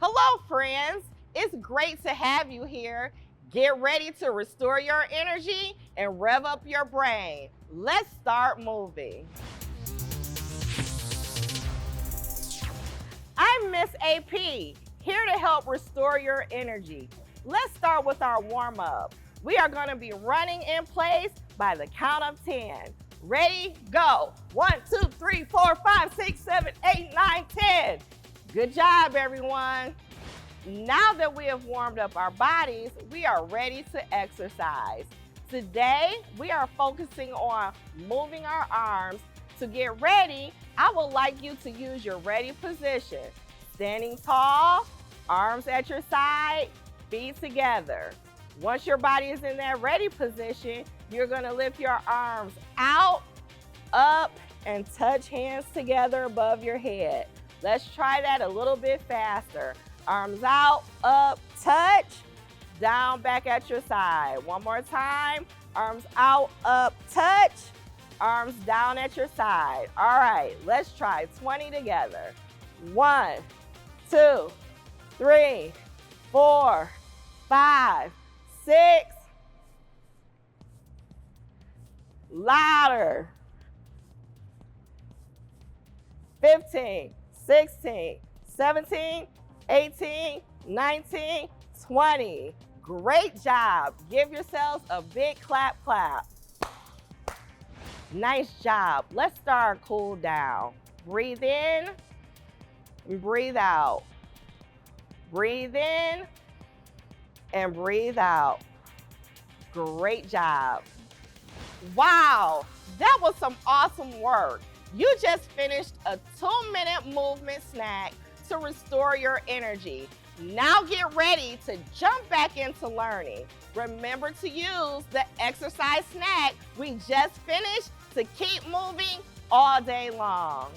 Hello, friends. It's great to have you here. Get ready to restore your energy and rev up your brain. Let's start moving. I'm Miss AP, here to help restore your energy. Let's start with our warm-up. We are going to be running in place by the count of 10. Ready, go. 1, 2, 3, 4, 5, 6, 7, 8, 9, 10. Good job, everyone. Now that we have warmed up our bodies, we are ready to exercise. Today, we are focusing on moving our arms. To get ready, I would like you to use your ready position. Standing tall, arms at your side, feet together. Once your body is in that ready position, you're gonna lift your arms out, up, and touch hands together above your head. Let's try that a little bit faster. Arms out, up, touch, down, back at your side. One more time. Arms out, up, touch, arms down at your side. All right, let's try 20 together. 1, 2, 3, 4, 5, 6. Louder. 15, 16, 17, 18, 19, 20. Great job. Give yourselves a big clap, clap. Nice job. Let's start our cool down. Breathe in and breathe out. Breathe in and breathe out. Great job. Wow, that was some awesome work. You just finished a 2-minute movement snack to restore your energy. Now get ready to jump back into learning. Remember to use the exercise snack we just finished to keep moving all day long.